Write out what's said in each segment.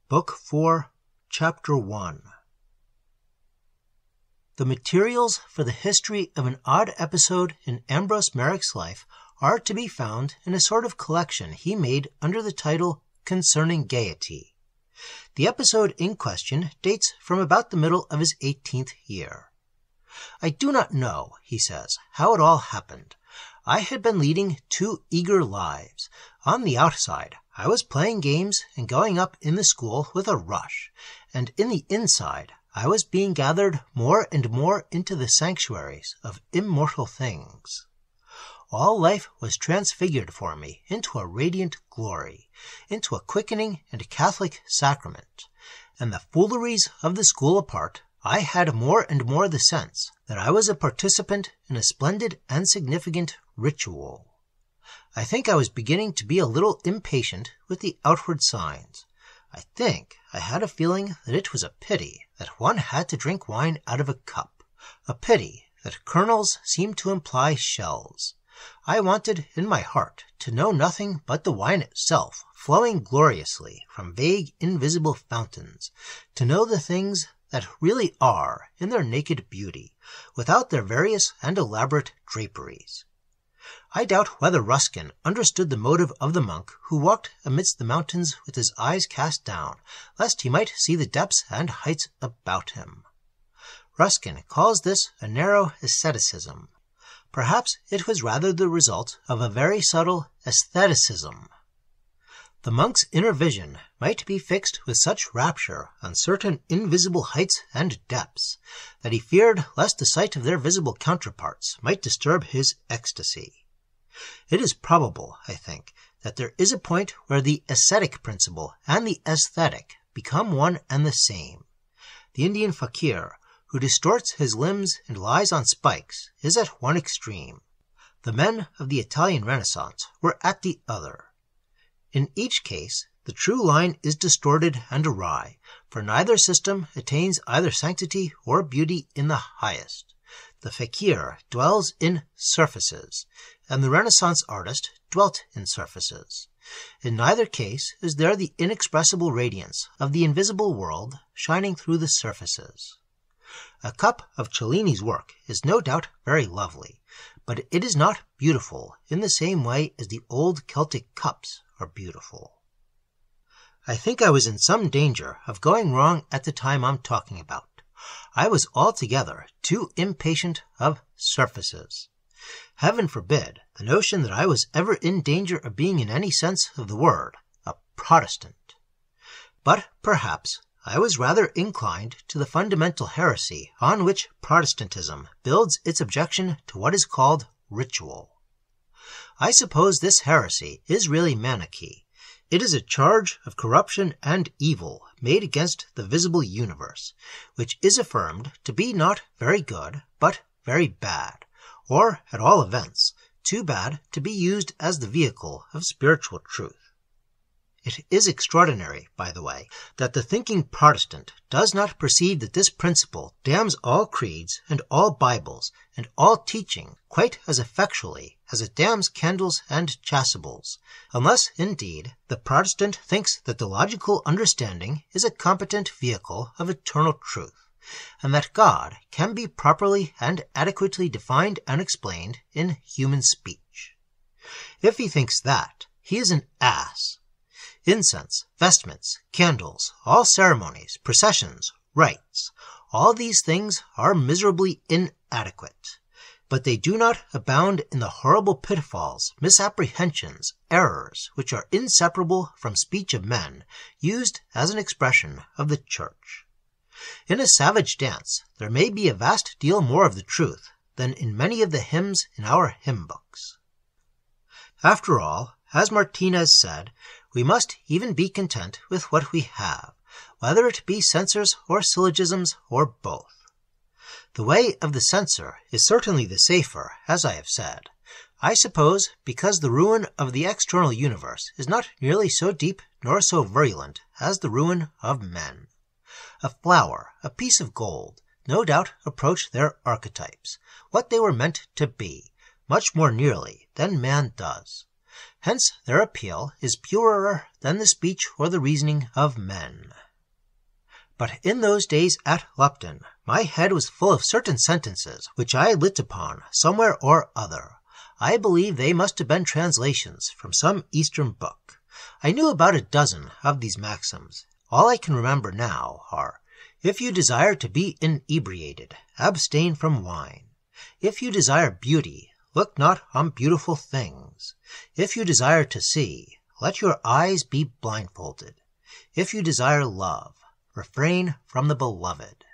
Book 4, Chapter 1. The materials for the history of an odd episode in Ambrose Merrick's life are to be found in a sort of collection he made under the title Concerning Gaiety. The episode in question dates from about the middle of his 18th year. I do not know, he says, how it all happened. I had been leading 2 eager lives. On the outside, I was playing games and going up in the school with a rush, and in the inside, I was being gathered more and more into the sanctuaries of immortal things. All life was transfigured for me into a radiant glory, into a quickening and Catholic sacrament, and the fooleries of the school apart, I had more and more the sense that I was a participant in a splendid and significant ritual. I think I was beginning to be a little impatient with the outward signs. I think I had a feeling that it was a pity that one had to drink wine out of a cup, a pity that kernels seemed to imply shells. I wanted in my heart to know nothing but the wine itself, flowing gloriously from vague, invisible fountains, to know the things that really are in their naked beauty, without their various and elaborate draperies. I doubt whether Ruskin understood the motive of the monk who walked amidst the mountains with his eyes cast down, lest he might see the depths and heights about him. Ruskin calls this a narrow asceticism. Perhaps it was rather the result of a very subtle aestheticism. The monk's inner vision might be fixed with such rapture on certain invisible heights and depths that he feared lest the sight of their visible counterparts might disturb his ecstasy. It is probable, I think, that there is a point where the ascetic principle and the aesthetic become one and the same. The Indian fakir, who distorts his limbs and lies on spikes, is at one extreme. The men of the Italian Renaissance were at the other. In each case, the true line is distorted and awry, for neither system attains either sanctity or beauty in the highest. The fakir dwells in surfaces, and the Renaissance artist dwelt in surfaces. In neither case is there the inexpressible radiance of the invisible world shining through the surfaces. A cup of Cellini's work is no doubt very lovely, but it is not beautiful in the same way as the old Celtic cups are beautiful. I think I was in some danger of going wrong at the time I'm talking about. I was altogether too impatient of surfaces. Heaven forbid the notion that I was ever in danger of being in any sense of the word a Protestant. But perhaps I was rather inclined to the fundamental heresy on which Protestantism builds its objection to what is called ritual. I suppose this heresy is really Manichee. It is a charge of corruption and evil made against the visible universe, which is affirmed to be not very good, but very bad, or, at all events, too bad to be used as the vehicle of spiritual truth. It is extraordinary, by the way, that the thinking Protestant does not perceive that this principle damns all creeds and all Bibles and all teaching quite as effectually as it damns candles and chasubles, unless, indeed, the Protestant thinks that the logical understanding is a competent vehicle of eternal truth, and that God can be properly and adequately defined and explained in human speech. If he thinks that, he is an ass. Incense, vestments, candles, all ceremonies, processions, rites, all these things are miserably inadequate. But they do not abound in the horrible pitfalls, misapprehensions, errors, which are inseparable from speech of men, used as an expression of the Church. In a savage dance, there may be a vast deal more of the truth than in many of the hymns in our hymn books. After all, as Martinez said, we must even be content with what we have, whether it be censors or syllogisms or both. The way of the censor is certainly the safer, as I have said, I suppose because the ruin of the external universe is not nearly so deep nor so virulent as the ruin of men. A flower, a piece of gold, no doubt approach their archetypes, what they were meant to be, much more nearly than man does. Hence their appeal is purer than the speech or the reasoning of men. But in those days at Lupton, my head was full of certain sentences which I had lit upon somewhere or other. I believe they must have been translations from some Eastern book. I knew about a dozen of these maxims. All I can remember now are, if you desire to be inebriated, abstain from wine. If you desire beauty, look not on beautiful things. If you desire to see, let your eyes be blindfolded. If you desire love, refrain from the beloved.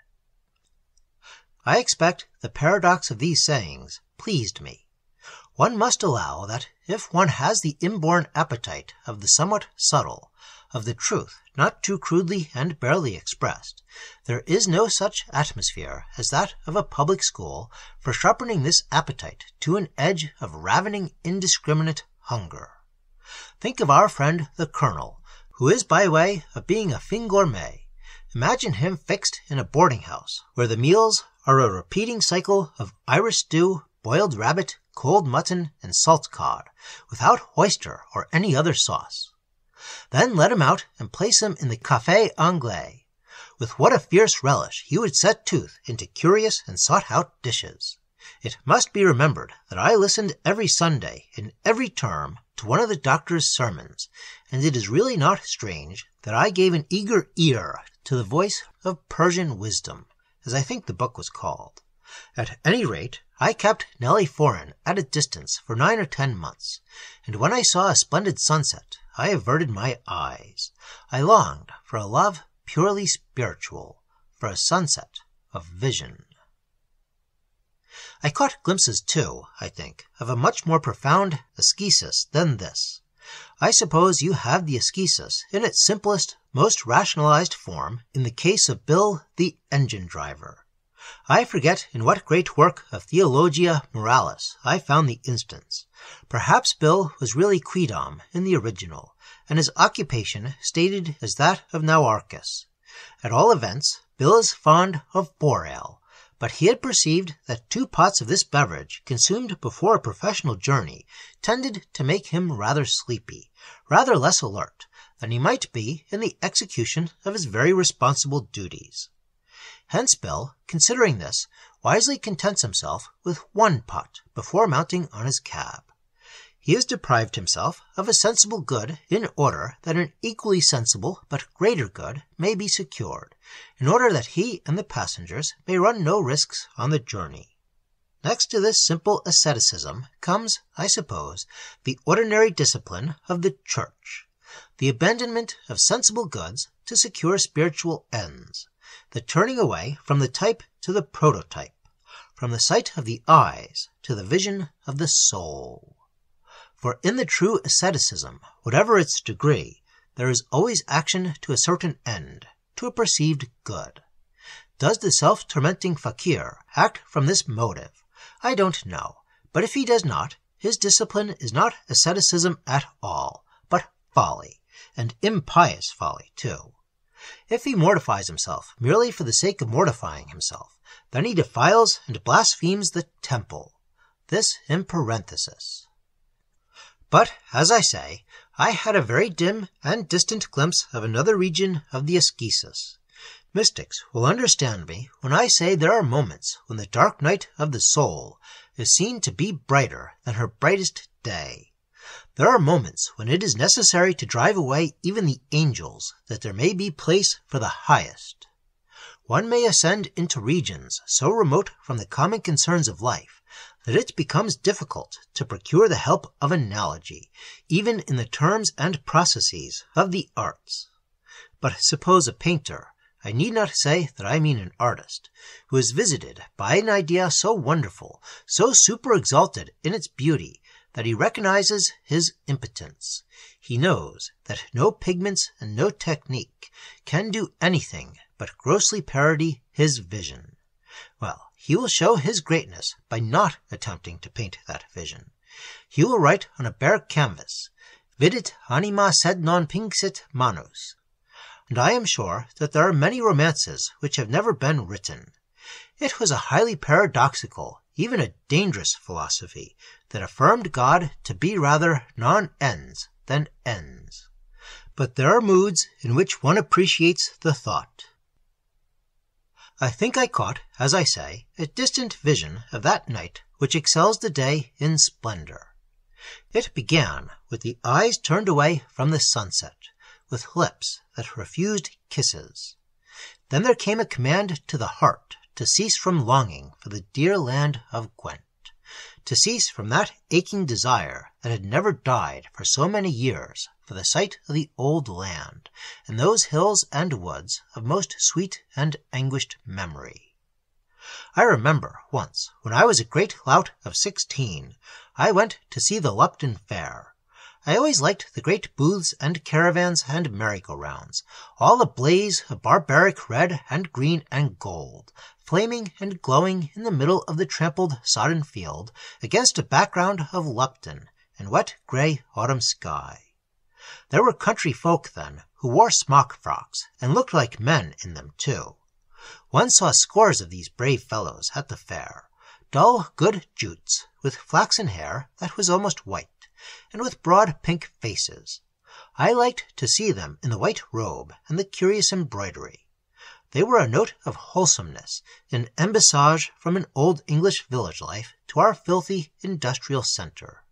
I expect the paradox of these sayings pleased me. One must allow that if one has the inborn appetite of the somewhat subtle, of the truth not too crudely and barely expressed, there is no such atmosphere as that of a public school for sharpening this appetite to an edge of ravening indiscriminate hunger. Think of our friend the Colonel, who is by way of being a fin gourmet. Imagine him fixed in a boarding-house, where the meals are a repeating cycle of Irish stew, boiled rabbit, cold mutton, and salt cod, without oyster or any other sauce. Then let him out and place him in the Café Anglais. With what a fierce relish he would set tooth into curious and sought-out dishes. It must be remembered that I listened every Sunday in every term to one of the doctor's sermons, and it is really not strange that I gave an eager ear to the voice of Persian wisdom, as I think the book was called. At any rate, I kept Nelly Foran at a distance for 9 or 10 months, and when I saw a splendid sunset, I averted my eyes. I longed for a love purely spiritual, for a sunset of vision. I caught glimpses, too, I think, of a much more profound ascesis than this. I suppose you have the ascesis in its simplest, most rationalized form in the case of Bill the engine driver. I forget in what great work of Theologia Moralis I found the instance. Perhaps Bill was really quidam in the original, and his occupation stated as that of Nauarchus. At all events, Bill is fond of boar ale, but he had perceived that 2 pots of this beverage consumed before a professional journey tended to make him rather sleepy, rather less alert than he might be in the execution of his very responsible duties. Hence Bill, considering this, wisely contents himself with 1 pot before mounting on his cab. He has deprived himself of a sensible good in order that an equally sensible but greater good may be secured, in order that he and the passengers may run no risks on the journey. Next to this simple asceticism comes, I suppose, the ordinary discipline of the Church, the abandonment of sensible goods to secure spiritual ends, the turning away from the type to the prototype, from the sight of the eyes to the vision of the soul. For in the true asceticism, whatever its degree, there is always action to a certain end, to a perceived good. Does the self-tormenting fakir act from this motive? I don't know, but if he does not, his discipline is not asceticism at all, but folly, and impious folly too. If he mortifies himself merely for the sake of mortifying himself, then he defiles and blasphemes the temple. This in parenthesis. But, as I say, I had a very dim and distant glimpse of another region of the ascesis. Mystics will understand me when I say there are moments when the dark night of the soul is seen to be brighter than her brightest day. There are moments when it is necessary to drive away even the angels, that there may be place for the highest. One may ascend into regions so remote from the common concerns of life that it becomes difficult to procure the help of analogy, even in the terms and processes of the arts. But suppose a painter, I need not say that I mean an artist, who is visited by an idea so wonderful, so super-exalted in its beauty, that he recognizes his impotence. He knows that no pigments and no technique can do anything but grossly parody his vision. Well, he will show his greatness by not attempting to paint that vision. He will write on a bare canvas, vidit anima sed non pinxit manus. And I am sure that there are many romances which have never been written. It was a highly paradoxical, even a dangerous philosophy that affirmed God to be rather non-ens than ens. But there are moods in which one appreciates the thought. I think I caught, as I say, a distant vision of that night which excels the day in splendor. It began with the eyes turned away from the sunset, with lips that refused kisses. Then there came a command to the heart to cease from longing for the dear land of Gwent, to cease from that aching desire that had never died for so many years for the sight of the old land, and those hills and woods of most sweet and anguished memory. I remember once, when I was a great lout of 16, I went to see the Lupton Fair. I always liked the great booths and caravans and merry-go-rounds, all ablaze of barbaric red and green and gold, flaming and glowing in the middle of the trampled sodden field, against a background of Lupton and wet grey autumn sky. There were country folk then who wore smock frocks, and looked like men in them too. One saw scores of these brave fellows at the fair, dull good Jutes, with flaxen hair that was almost white, and with broad pink faces. I liked to see them in the white robe and the curious embroidery. They were a note of wholesomeness, an embassage from an old English village life to our filthy industrial centre.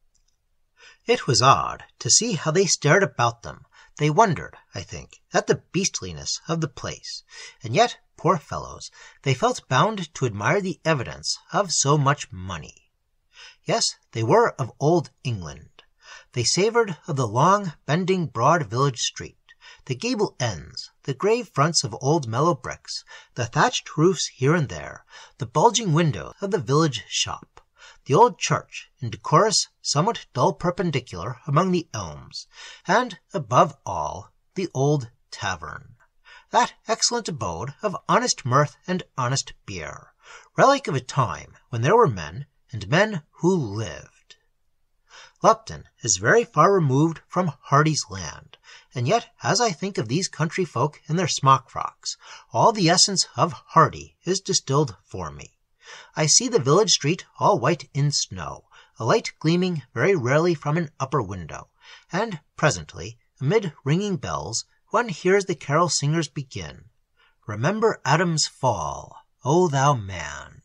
It was odd to see how they stared about them. They wondered, I think, at the beastliness of the place, and yet, poor fellows, they felt bound to admire the evidence of so much money. Yes, they were of old England. They savoured of the long, bending, broad village street, the gable ends, the grave fronts of old mellow bricks, the thatched roofs here and there, the bulging windows of the village shop, the old church, in decorous, somewhat dull perpendicular among the elms, and, above all, the old tavern, that excellent abode of honest mirth and honest beer, relic of a time when there were men, and men who lived. Lupton is very far removed from Hardy's land, and yet as I think of these country folk in their smock frocks, all the essence of Hardy is distilled for me. I see the village street all white in snow, a light gleaming very rarely from an upper window, and presently, amid ringing bells, one hears the carol singers begin, "Remember Adam's fall, O thou man."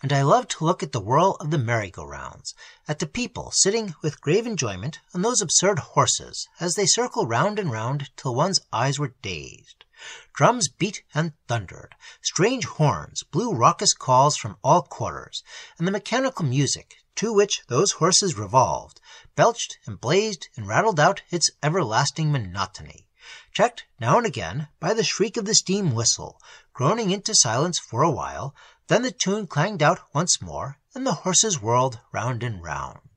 And I love to look at the whirl of the merry-go-rounds, at the people sitting with grave enjoyment on those absurd horses as they circle round and round till one's eyes were dazed. Drums beat and thundered, strange horns blew raucous calls from all quarters, and the mechanical music, to which those horses revolved, belched and blazed and rattled out its everlasting monotony, checked now and again by the shriek of the steam whistle, groaning into silence for a while. Then the tune clanged out once more, and the horses whirled round and round.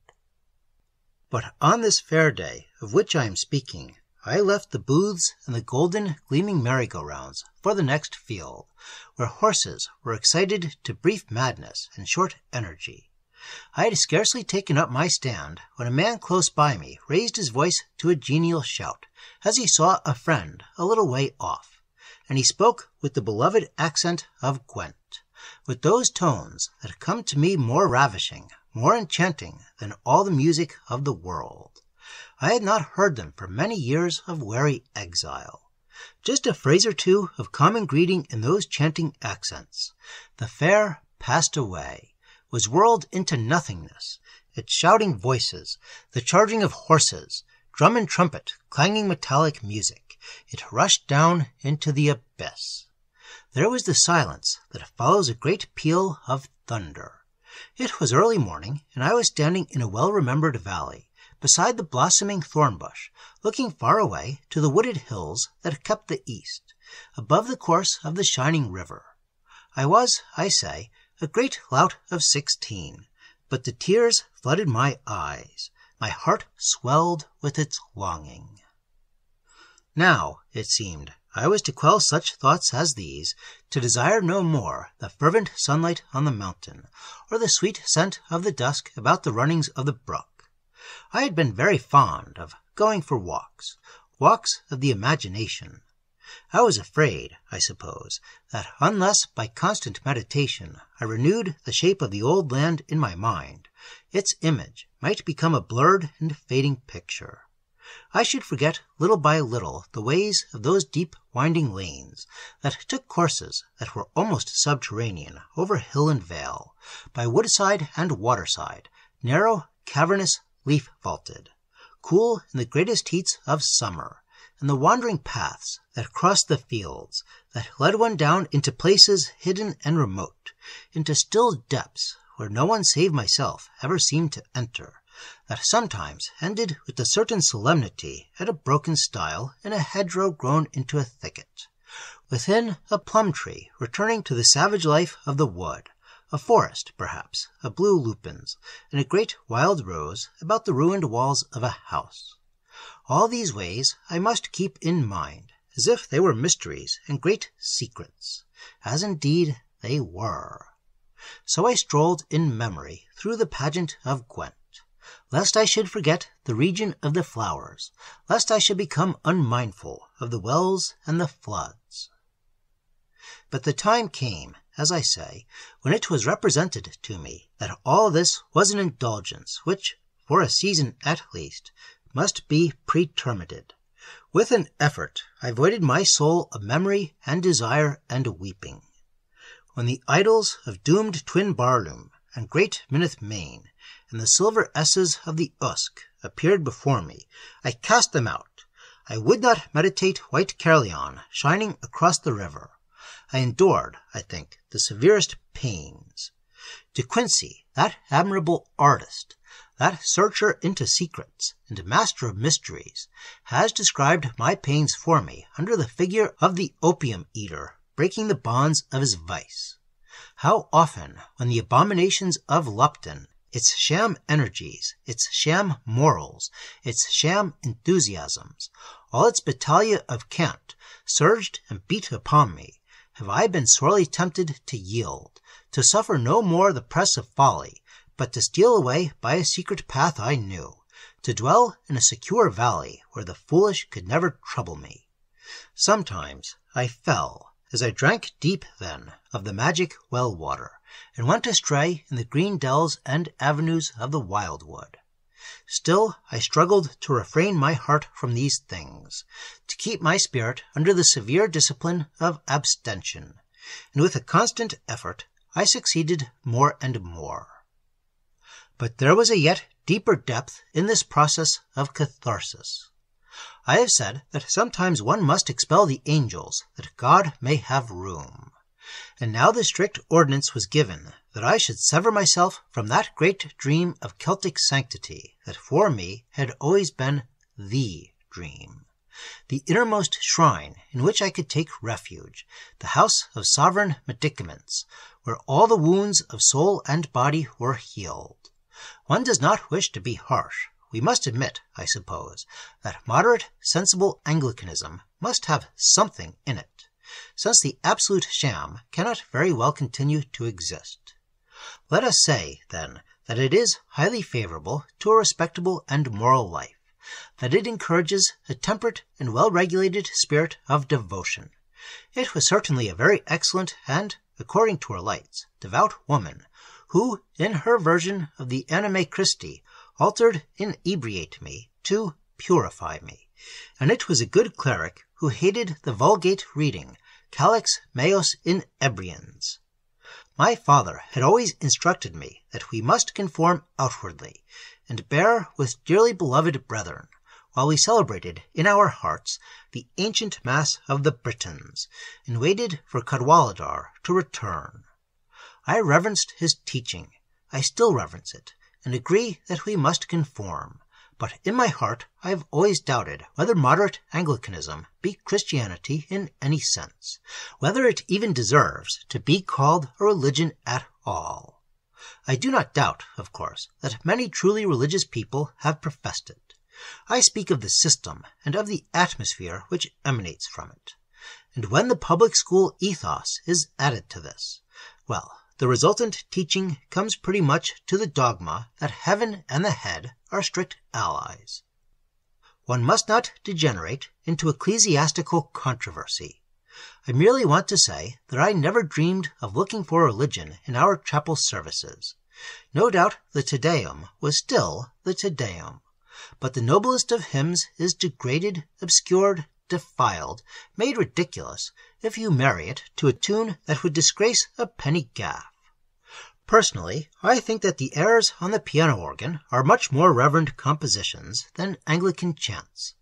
But on this fair day of which I am speaking, I left the booths and the golden, gleaming merry-go-rounds for the next field, where horses were excited to brief madness and short energy. I had scarcely taken up my stand when a man close by me raised his voice to a genial shout, as he saw a friend a little way off, and he spoke with the beloved accent of Gwent, with those tones that come to me more ravishing, more enchanting than all the music of the world. I had not heard them for many years of weary exile. Just a phrase or two of common greeting in those chanting accents. The fair passed away, was whirled into nothingness, its shouting voices, the charging of horses, drum and trumpet, clanging metallic music, it rushed down into the abyss. There was the silence that follows a great peal of thunder. It was early morning, and I was standing in a well-remembered valley, beside the blossoming thorn-bush, looking far away to the wooded hills that kept the east, above the course of the shining river. I was, I say, a great lout of 16, but the tears flooded my eyes. My heart swelled with its longing. Now, it seemed, I was to quell such thoughts as these, to desire no more the fervent sunlight on the mountain, or the sweet scent of the dusk about the runnings of the brook. I had been very fond of going for walks of the imagination. I was afraid, I suppose, that unless by constant meditation I renewed the shape of the old land in my mind, its image might become a blurred and fading picture. I should forget little by little the ways of those deep winding lanes that took courses that were almost subterranean over hill and vale, by woodside and waterside, narrow, cavernous, leaf-vaulted, cool in the greatest heats of summer, and the wandering paths that crossed the fields, that led one down into places hidden and remote, into still depths where no one save myself ever seemed to enter, that sometimes ended with a certain solemnity at a broken stile in a hedgerow grown into a thicket, within a plum-tree returning to the savage life of the wood, a forest, perhaps, of blue lupins, and a great wild rose about the ruined walls of a house. All these ways I must keep in mind, as if they were mysteries and great secrets, as indeed they were. So I strolled in memory through the pageant of Gwent, lest I should forget the region of the flowers, lest I should become unmindful of the wells and the floods. But the time came, as I say, when it was represented to me that all this was an indulgence which, for a season at least, must be pretermitted. With an effort I voided my soul of memory and desire and weeping. When the idols of doomed Twyn-Barlwm and great Myneth Main and the silver S's of the Usk appeared before me, I cast them out. I would not meditate white Caerleon shining across the river. I endured, I think, the severest pains. De Quincey, that admirable artist, that searcher into secrets and master of mysteries, has described my pains for me under the figure of the opium-eater breaking the bonds of his vice. How often, when the abominations of Lupton, its sham energies, its sham morals, its sham enthusiasms, all its battalia of cant, surged and beat upon me, have I been sorely tempted to yield, to suffer no more the press of folly, but to steal away by a secret path I knew, to dwell in a secure valley where the foolish could never trouble me. Sometimes I fell, as I drank deep then of the magic well-water, and went astray in the green dells and avenues of the wildwood. Still I struggled to refrain my heart from these things, to keep my spirit under the severe discipline of abstention, and with a constant effort I succeeded more and more. But there was a yet deeper depth in this process of catharsis. I have said that sometimes one must expel the angels, that God may have room. And now the strict ordinance was given that I should sever myself from that great dream of Celtic sanctity that for me had always been the dream, the innermost shrine in which I could take refuge, the house of sovereign medicaments, where all the wounds of soul and body were healed. One does not wish to be harsh. We must admit, I suppose, that moderate, sensible Anglicanism must have something in it, since the absolute sham cannot very well continue to exist. Let us say, then, that it is highly favorable to a respectable and moral life, that it encourages a temperate and well-regulated spirit of devotion. It was certainly a very excellent and, according to her lights, devout woman, who, in her version of the Anime Christi, altered inebriate me to purify me, and it was a good cleric who hated the vulgate reading, Calix meos inebrians. My father had always instructed me that we must conform outwardly, and bear with dearly beloved brethren, while we celebrated in our hearts the ancient Mass of the Britons, and waited for Cadwaladr to return. I reverenced his teaching, I still reverence it, and agree that we must conform, but in my heart I have always doubted whether moderate Anglicanism be Christianity in any sense, whether it even deserves to be called a religion at all. I do not doubt, of course, that many truly religious people have professed it. I speak of the system and of the atmosphere which emanates from it. And when the public school ethos is added to this, well, the resultant teaching comes pretty much to the dogma that heaven and the head are strict allies. One must not degenerate into ecclesiastical controversy. I merely want to say that I never dreamed of looking for religion in our chapel services. No doubt the Te Deum was still the Te Deum, but the noblest of hymns is degraded, obscured, defiled, made ridiculous, if you marry it to a tune that would disgrace a penny gaff. Personally, I think that the airs on the piano organ are much more reverend compositions than Anglican chants,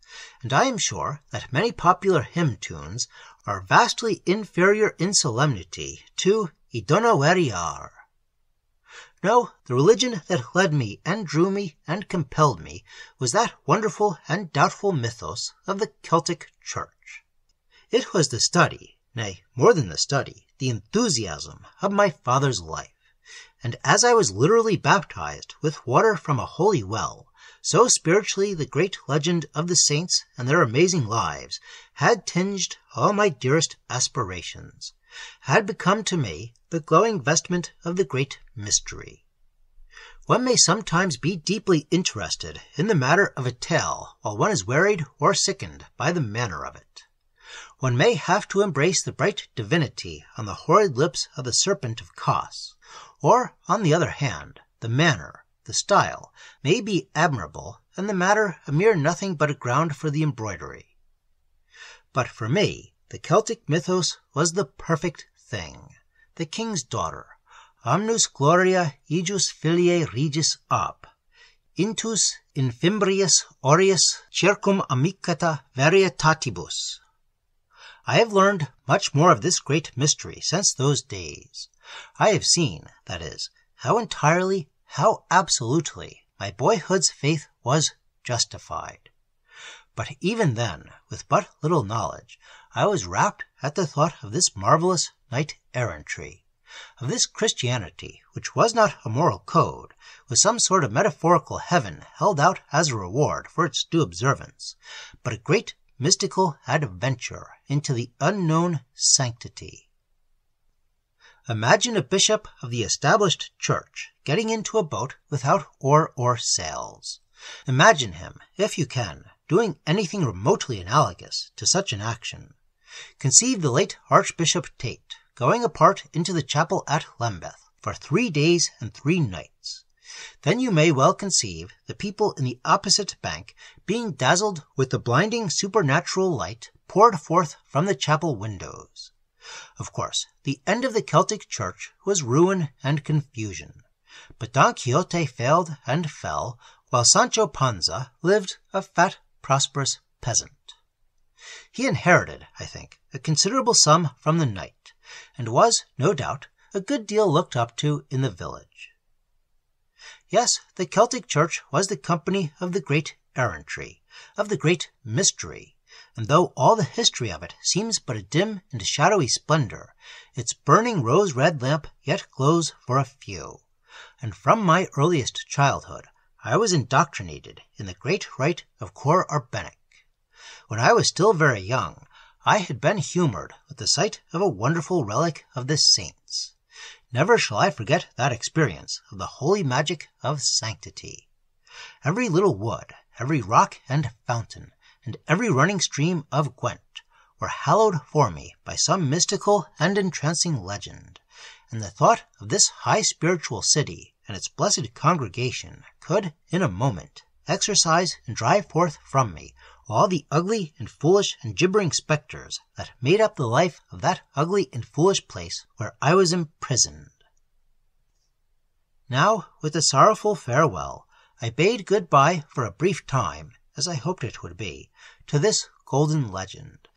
and I am sure that many popular hymn tunes are vastly inferior in solemnity to I Donna Weriar. No, the religion that led me and drew me and compelled me was that wonderful and doubtful mythos of the Celtic Church. It was the study, nay, more than the study, the enthusiasm of my father's life. And as I was literally baptized with water from a holy well, so spiritually the great legend of the saints and their amazing lives had tinged all my dearest aspirations, had become to me the glowing vestment of the great mystery. One may sometimes be deeply interested in the matter of a tale while one is wearied or sickened by the manner of it. One may have to embrace the bright divinity on the horrid lips of the serpent of Cos, or, on the other hand, the manner, the style, may be admirable, and the matter a mere nothing but a ground for the embroidery. But for me, the Celtic mythos was the perfect thing, the king's daughter, omnus gloria ejus filiae regis ab, intus in fimbrius aureus circum amicata varietatibus. I have learned much more of this great mystery since those days. I have seen, that is, how entirely, how absolutely, my boyhood's faith was justified. But even then, with but little knowledge, I was rapt at the thought of this marvelous knight-errantry, of this Christianity, which was not a moral code, with some sort of metaphorical heaven held out as a reward for its due observance, but a great mystical adventure into the unknown sanctity. Imagine a bishop of the established church getting into a boat without oar or sails. Imagine him, if you can, doing anything remotely analogous to such an action. Conceive the late Archbishop Tate going apart into the chapel at Lambeth for 3 days and 3 nights. Then you may well conceive the people in the opposite bank being dazzled with the blinding supernatural light poured forth from the chapel windows. Of course, the end of the Celtic Church was ruin and confusion, but Don Quixote failed and fell, while Sancho Panza lived a fat, prosperous peasant. He inherited, I think, a considerable sum from the knight, and was, no doubt, a good deal looked up to in the village. Yes, the Celtic Church was the company of the great errantry, of the great mystery, and though all the history of it seems but a dim and shadowy splendor, its burning rose-red lamp yet glows for a few, and from my earliest childhood I was indoctrinated in the great rite of cor arbenic. When I was still very young, I had been humored with the sight of a wonderful relic of the saints. Never shall I forget that experience of the holy magic of sanctity. Every little wood, every rock and fountain, and every running stream of Gwent were hallowed for me by some mystical and entrancing legend, and the thought of this high spiritual city and its blessed congregation could, in a moment, exorcise and drive forth from me all the ugly and foolish and gibbering spectres that made up the life of that ugly and foolish place where I was imprisoned. Now, with a sorrowful farewell, I bade good-bye for a brief time, as I hoped it would be, to this golden legend.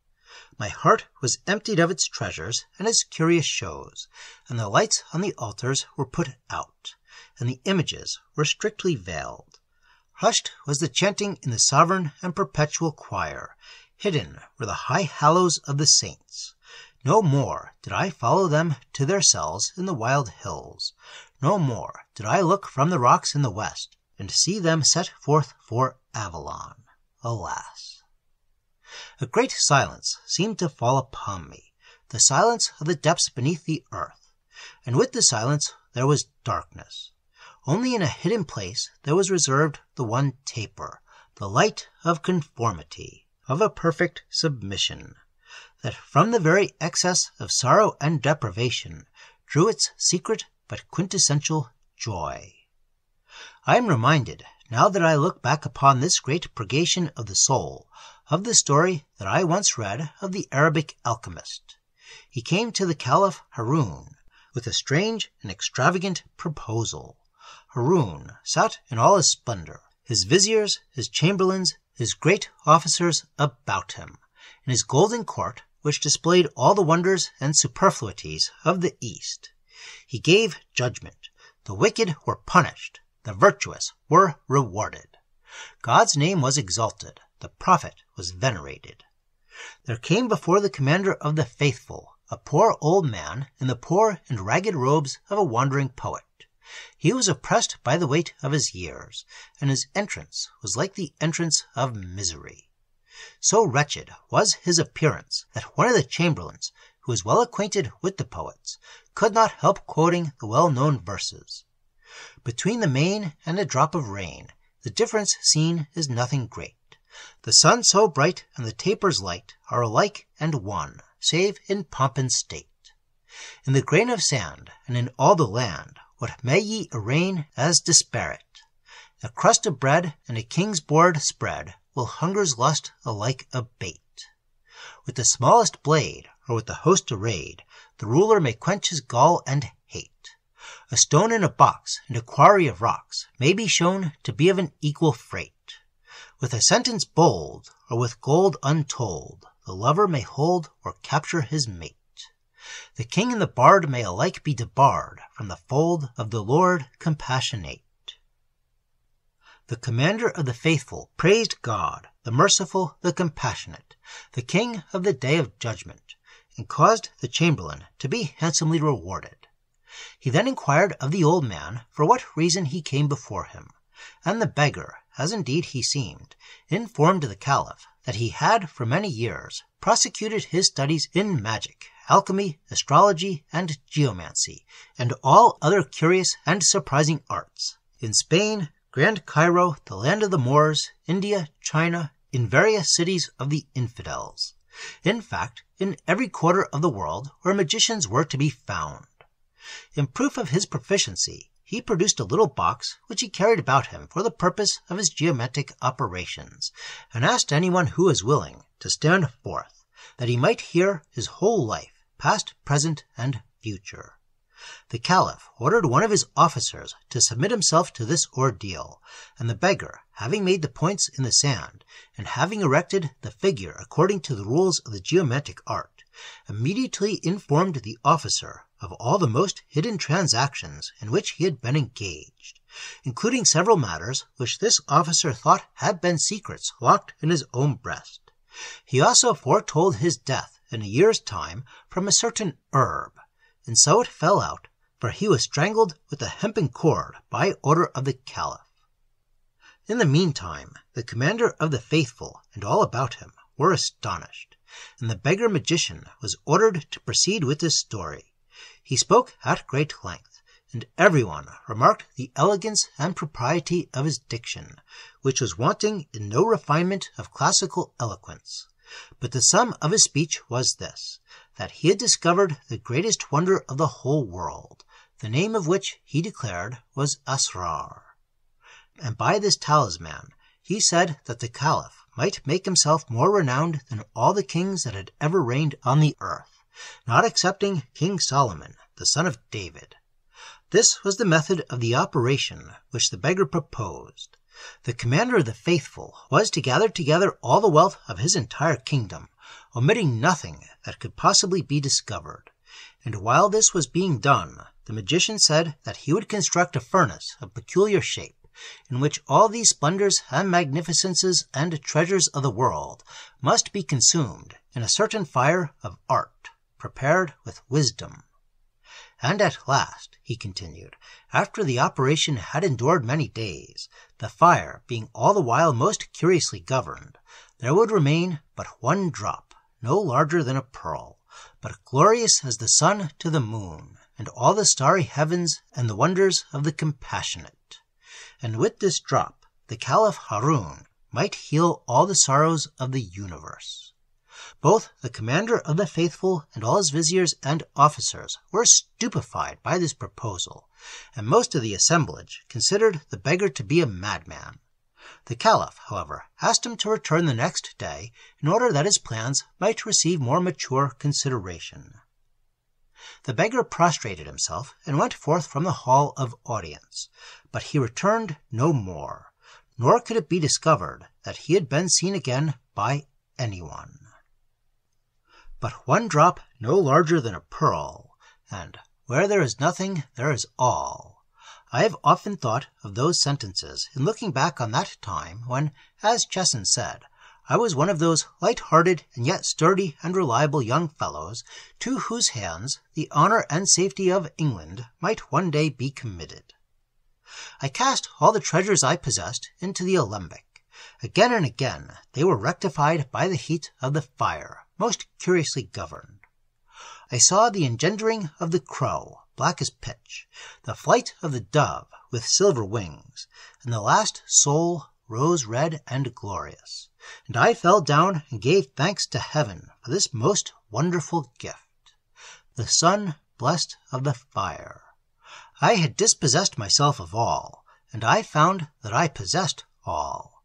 My heart was emptied of its treasures and its curious shows, and the lights on the altars were put out, and the images were strictly veiled. Hushed was the chanting in the sovereign and perpetual choir. Hidden were the high hallows of the saints. No more did I follow them to their cells in the wild hills. No more did I look from the rocks in the west and see them set forth for Avalon. Alas! A great silence seemed to fall upon me, the silence of the depths beneath the earth, and with the silence there was darkness. Only in a hidden place there was reserved the one taper, the light of conformity, of a perfect submission, that from the very excess of sorrow and deprivation drew its secret but quintessential joy. I am reminded, now that I look back upon this great purgation of the soul, of the story that I once read of the Arabic alchemist. He came to the Caliph Haroun with a strange and extravagant proposal. Haroun sat in all his splendor, his viziers, his chamberlains, his great officers about him, in his golden court, which displayed all the wonders and superfluities of the East. He gave judgment. The wicked were punished. The virtuous were rewarded. God's name was exalted. The prophet was venerated. There came before the commander of the faithful a poor old man in the poor and ragged robes of a wandering poet. He was oppressed by the weight of his years, and his entrance was like the entrance of misery. So wretched was his appearance that one of the chamberlains, who was well acquainted with the poets, could not help quoting the well-known verses. Between the main and a drop of rain, the difference seen is nothing great. The sun so bright and the tapers light are alike and one, save in pomp and state. In the grain of sand and in all the land, what may ye arraign as disparate? A crust of bread and a king's board spread will hunger's lust alike abate. With the smallest blade, or with the host arrayed, the ruler may quench his gall and hate. A stone in a box and a quarry of rocks may be shown to be of an equal freight. With a sentence bold, or with gold untold, the lover may hold or capture his mate. The king and the bard may alike be debarred from the fold of the Lord compassionate. The commander of the faithful praised God, the merciful, the compassionate, the king of the day of judgment, and caused the chamberlain to be handsomely rewarded. He then inquired of the old man for what reason he came before him, and the beggar, as indeed he seemed, informed the Caliph that he had for many years prosecuted his studies in magic, alchemy, astrology, and geomancy, and all other curious and surprising arts, in Spain, Grand Cairo, the land of the Moors, India, China, in various cities of the infidels. In fact, in every quarter of the world where magicians were to be found. In proof of his proficiency, he produced a little box which he carried about him for the purpose of his geometric operations, and asked anyone who was willing to stand forth, that he might hear his whole life, past, present, and future. The Caliph ordered one of his officers to submit himself to this ordeal, and the beggar, having made the points in the sand, and having erected the figure according to the rules of the geometric art, immediately informed the officer of all the most hidden transactions in which he had been engaged, including several matters which this officer thought had been secrets locked in his own breast. He also foretold his death in a year's time from a certain herb, and so it fell out, for he was strangled with a hempen cord by order of the Caliph. In the meantime, the commander of the faithful and all about him were astonished, and the beggar magician was ordered to proceed with his story. He spoke at great length, and everyone remarked the elegance and propriety of his diction, which was wanting in no refinement of classical eloquence. But the sum of his speech was this, that he had discovered the greatest wonder of the whole world, the name of which, he declared, was Asrar. And by this talisman he said that the Caliph might make himself more renowned than all the kings that had ever reigned on the earth, not excepting King Solomon, the son of David. This was the method of the operation which the beggar proposed. The commander of the faithful was to gather together all the wealth of his entire kingdom, omitting nothing that could possibly be discovered. And while this was being done, the magician said that he would construct a furnace of peculiar shape, in which all these splendors and magnificences and treasures of the world must be consumed in a certain fire of art, prepared with wisdom. And at last, he continued, after the operation had endured many days, the fire being all the while most curiously governed, there would remain but one drop, no larger than a pearl, but glorious as the sun to the moon, and all the starry heavens and the wonders of the compassionate. And with this drop, the Caliph Haroun might heal all the sorrows of the universe. Both the commander of the faithful and all his viziers and officers were stupefied by this proposal, and most of the assemblage considered the beggar to be a madman. The Caliph, however, asked him to return the next day in order that his plans might receive more mature consideration. The beggar prostrated himself and went forth from the hall of audience, but he returned no more, nor could it be discovered that he had been seen again by anyone. But one drop no larger than a pearl, and where there is nothing there is all. I have often thought of those sentences in looking back on that time when, as Chesson said, I was one of those light-hearted and yet sturdy and reliable young fellows to whose hands the honor and safety of England might one day be committed. I cast all the treasures I possessed into the alembic. Again and again they were rectified by the heat of the fire, most curiously governed. I saw the engendering of the crow, black as pitch, the flight of the dove with silver wings, and the last soul rose red and glorious, and I fell down and gave thanks to heaven for this most wonderful gift, the son blessed of the fire. I had dispossessed myself of all, and I found that I possessed all.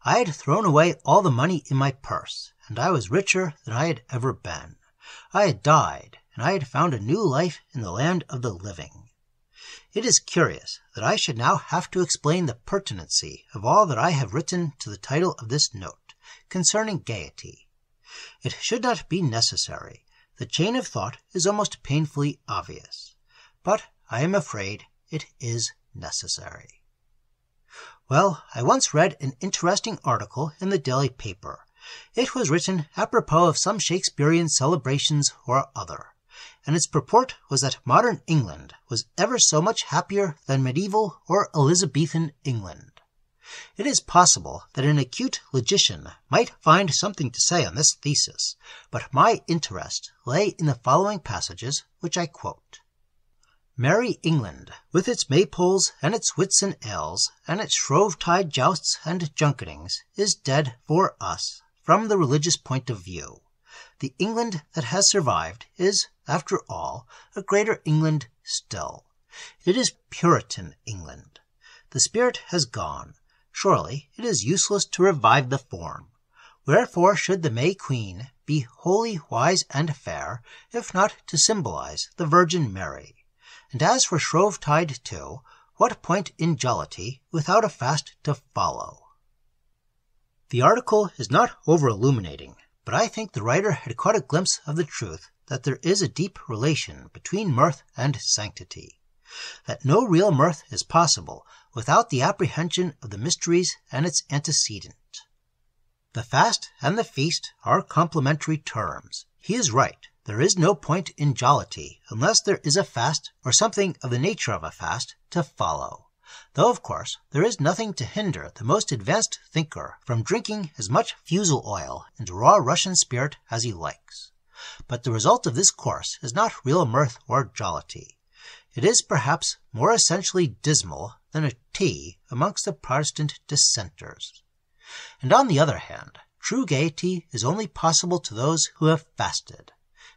I had thrown away all the money in my purse, and I was richer than I had ever been. I had died, and I had found a new life in the land of the living. It is curious that I should now have to explain the pertinency of all that I have written to the title of this note, concerning gaiety. It should not be necessary. The chain of thought is almost painfully obvious. But I am afraid it is necessary. Well, I once read an interesting article in the daily paper. It was written apropos of some Shakespearean celebrations or other, and its purport was that modern England was ever so much happier than medieval or Elizabethan England. It is possible that an acute logician might find something to say on this thesis, but my interest lay in the following passages, which I quote. Merry England, with its maypoles and its Whitsun ales, and its Shrovetide jousts and junketings, is dead for us, from the religious point of view. The England that has survived is, after all, a greater England still. It is Puritan England. The spirit has gone. Surely it is useless to revive the form. Wherefore should the May Queen be holy, wise, and fair, if not to symbolize the Virgin Mary? And as for Shrovetide too, what point in jollity without a fast to follow? The article is not over-illuminating, but I think the writer had caught a glimpse of the truth that there is a deep relation between mirth and sanctity, that no real mirth is possible without the apprehension of the mysteries and its antecedent. The fast and the feast are complementary terms. He is right. There is no point in jollity unless there is a fast or something of the nature of a fast to follow, though of course there is nothing to hinder the most advanced thinker from drinking as much fusel oil and raw Russian spirit as he likes. But the result of this course is not real mirth or jollity. It is perhaps more essentially dismal than a tea amongst the Protestant dissenters. And on the other hand, true gaiety is only possible to those who have fasted.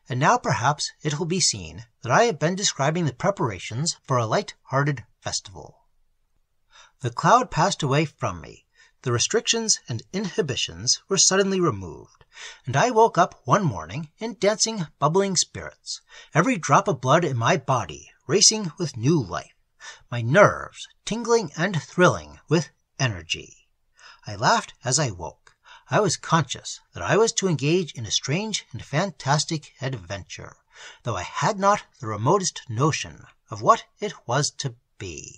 And now perhaps it will be seen that I have been describing the preparations for a light-hearted festival. The cloud passed away from me. The restrictions and inhibitions were suddenly removed, and I woke up one morning in dancing, bubbling spirits, every drop of blood in my body racing with new life, my nerves tingling and thrilling with energy. I laughed as I woke. I was conscious that I was to engage in a strange and fantastic adventure, though I had not the remotest notion of what it was to be.